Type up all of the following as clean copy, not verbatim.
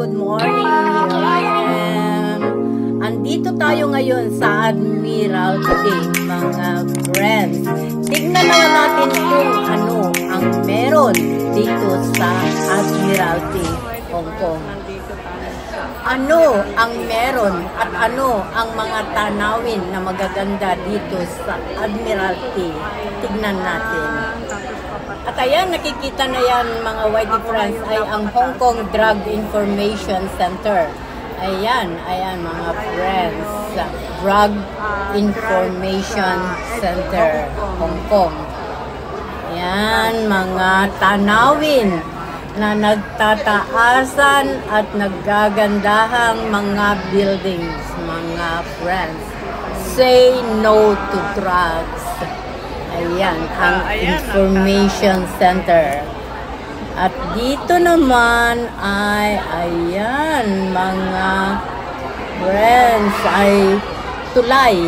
good morning. Here I am. Andito tayo ngayon sa Admiralty, mga friends. Tignan naman natin kung ano ang meron dito sa Admiralty, Hong Kong. Ano ang meron at ano ang mga tanawin na magaganda dito sa Admiralty. Tignan natin. At ayan, nakikita na yan mga whitey friends ay ang Hong Kong Drug Information Center. Ayan mga friends. Drug Information Center, Hong Kong. Ayan, mga tanawin na nagtataasan at nagagandahang mga buildings, mga friends. Say no to drugs. Ayan, ang Information Center. At dito naman ay, ayan, mga friends, ay tulay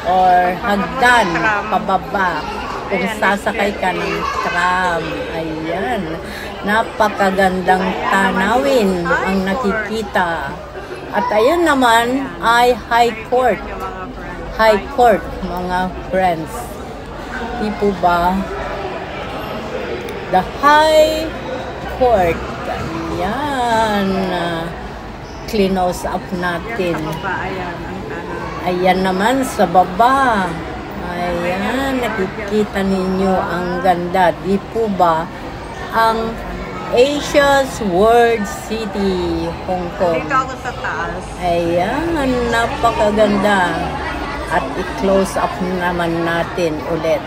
or hagdan pababa kung sasakay ka ng tram. Ayan, napakagandang tanawin ang nakikita. At ayan naman ay High Court. High Court, mga friends. Di po ba? The High Court. Ayan. Cleanose up natin. Ayan naman sa baba. Ayan. Nakikita ninyo ang ganda. Di po ba? Ang Asia's World City, Hong Kong. Dito ako sa taas. Ayan. Napakaganda. At i-close up naman natin ulit.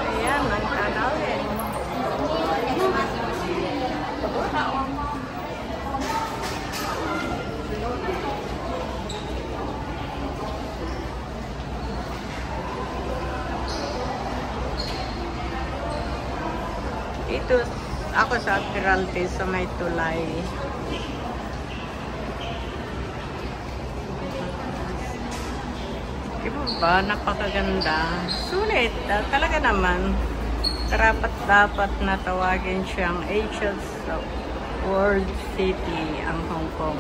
Ayan, ang tanawin. Dito ako sa Admiralty sa may tulay. Diba ba? Napakaganda. Sulit. Talaga naman. Dapat na tawagin siyang Asia's World City ang Hong Kong.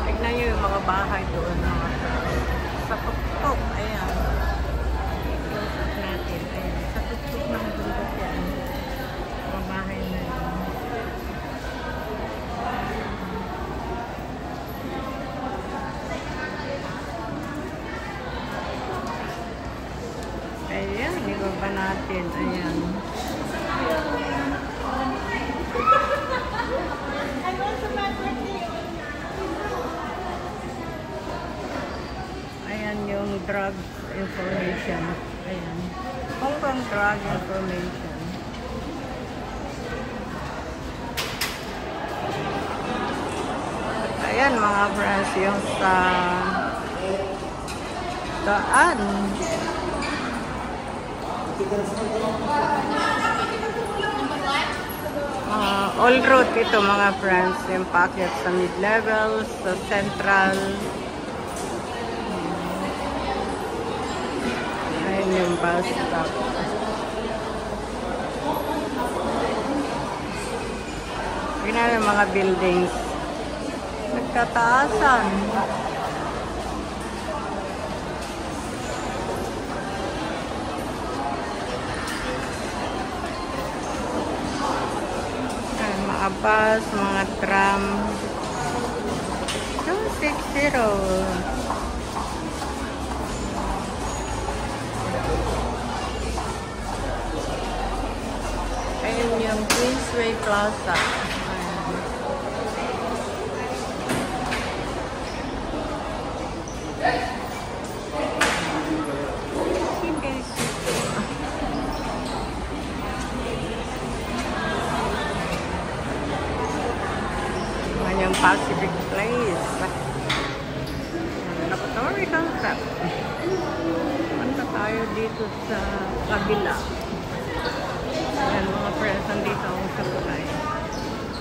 Tignan nyo yung mga bahay doon. Sa tuktok. Ayan. Tignan natin. Ayan. Sa tuktok ng bundok yan. Mga bahay na yun. Ayan, ibaba natin. Ayan. Ayan yung drug information. Ayan. Hong Kong drug information. Ayan mga friends, yung sa daan. All route ito mga friends, yung packet sa mid-level, sa central. Ayun yung bus stop. Tingnan yung mga buildings. Nagtataasan. Mga bus, mga tram. 260. Ayun yung Queensway Plaza. Yung Pacific Place. Laboratory concept. Punta tayo dito sa kabila. Ayan mga friends, nandito ako sa tulay.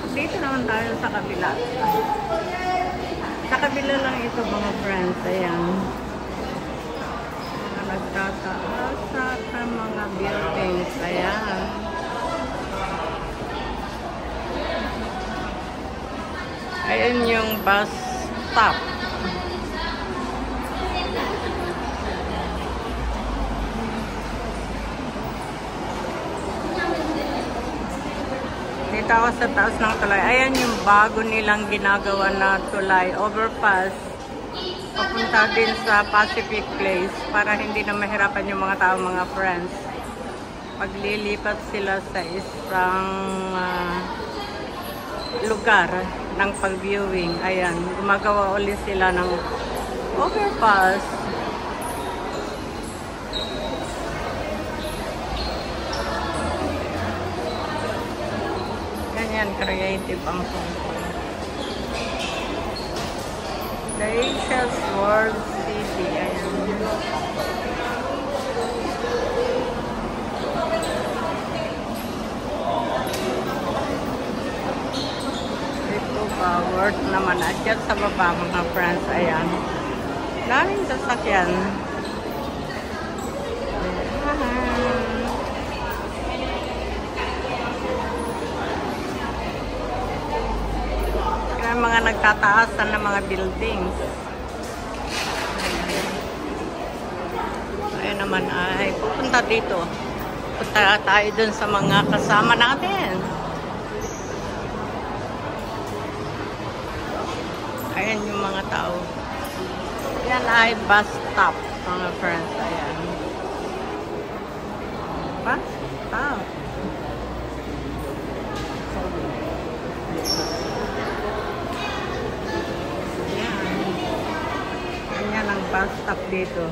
Dito naman tayo sa kabila. Sa kabila lang ito mga friends. Ayan. Mga nagtataas sa mga building. bus stop. Dito ako sa taas ng tulay. Ayan yung bago nilang ginagawa na tulay, overpass. Papunta din sa Pacific Place para hindi na mahirapan yung mga tao, mga friends. Paglilipat sila sa isang lugar ng pag-viewing. Ayan, gumagawa ulit sila ng overpass. Ganyan, creative ang Hong Kong. The Asia's World City. Ayan. Worth naman at dyan sa baba mga friends, ayan, daming sasakyan. Kaya mga nagtataasan ng mga buildings. Ayan naman ay pupunta dito, punta tayo dun sa mga kasama natin. Ayan yung mga tao. Yan ay bus stop, mga friends. Ayan. Bus stop. Ayan. Ayan ang bus stop dito.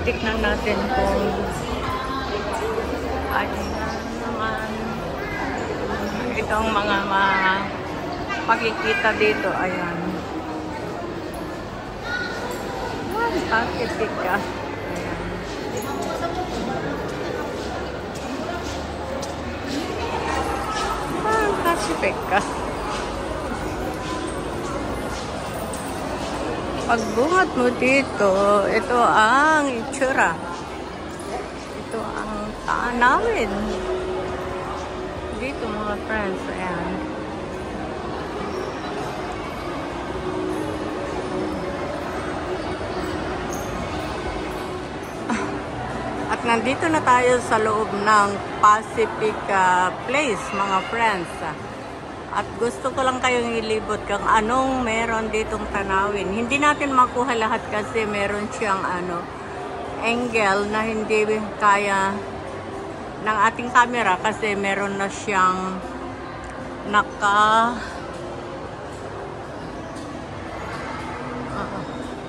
Tignan natin kung itong mga makikita dito. Ayan. Pacific ka. Ayan. Pacific ka. Pagbungat mo dito, ito ang itsura. Ito ang tanawin. Dito mga friends, ayan. At nandito na tayo sa loob ng Pacific Place, mga friends. At gusto ko lang kayong ilibot kung anong meron ditong tanawin. Hindi natin makuha lahat kasi meron siyang angle na hindi kaya ng ating camera kasi meron na siyang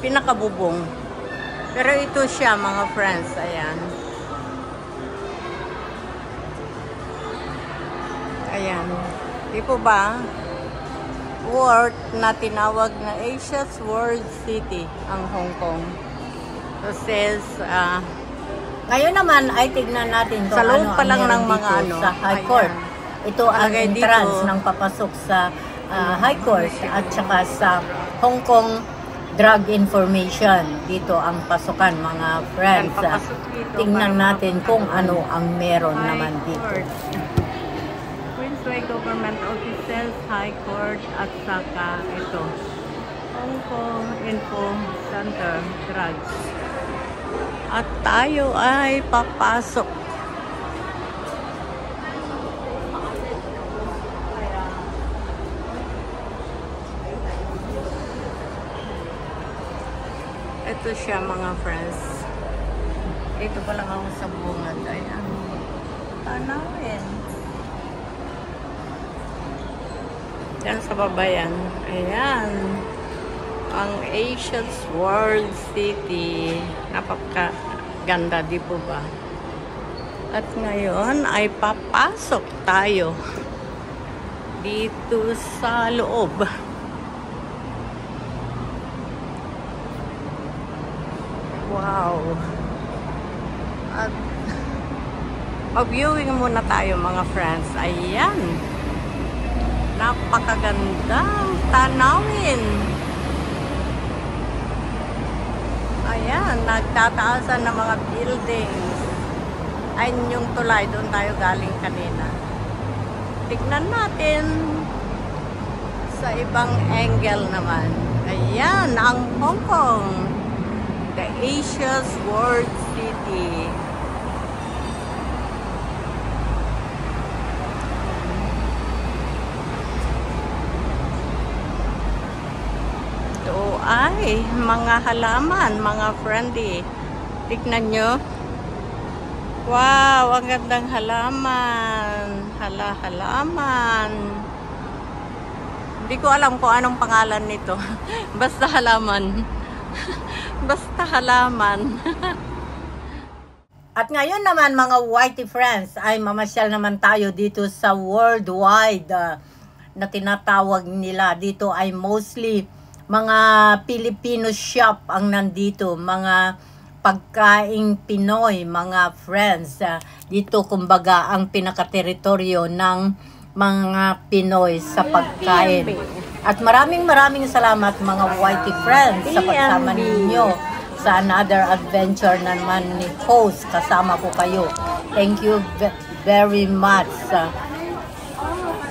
pinakabubong. Pero ito siya mga friends, ayan. Ayan. Di po ba? World na tinawag na Asia's World City ang Hong Kong. So says, ngayon naman ay tignan natin kung sa loob ano pa lang ng dito mga sa High Court. Ito ang entrance ng papasok sa High Court at saka sa Hong Kong Drug Information. Dito ang pasukan mga friends. Tingnan natin kung ano ang meron naman dito. Queensway Government Offices, High Court at saka ito Hong Kong Info Center Drugs. At tayo ay papasok. Ito siya mga friends. Dito pa lang ako sa bungad. Ayan. Tanawin. Yan sa babayan. Ayan. Ang Asia's World City. Napakaganda, di po ba? At ngayon ay papasok tayo dito sa loob. Wow. At mag-viewing muna tayo mga friends. Ayan. Napakagandang tanawin. Ayan, nagtataasan ng mga buildings. Ay, yung tulay, doon tayo galing kanina. Tignan natin sa ibang angle naman. Ayan, ang Hong Kong. The Asia's World City. Ito ay mga halaman, mga friendly. Tignan nyo. Wow, ang gandang halaman. Halaman. Hindi ko alam kung anong pangalan nito. Basta halaman. Basta halaman. At ngayon naman mga Whitey friends ay mamasyal naman tayo dito sa worldwide na tinatawag nila. Dito ay mostly mga Filipino shop ang nandito. Mga pagkaing Pinoy, mga friends. Dito kumbaga ang pinaka-teritoryo ng mga Pinoy sa pagkain. At maraming salamat mga Whitey friends sa pagsama ninyo sa another adventure naman ni host. Kasama ko kayo. Thank you very much.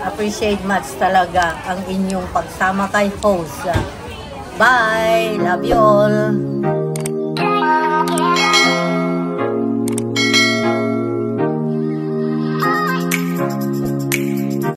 Appreciate much talaga ang inyong pagsama kay host. Bye! Love you all!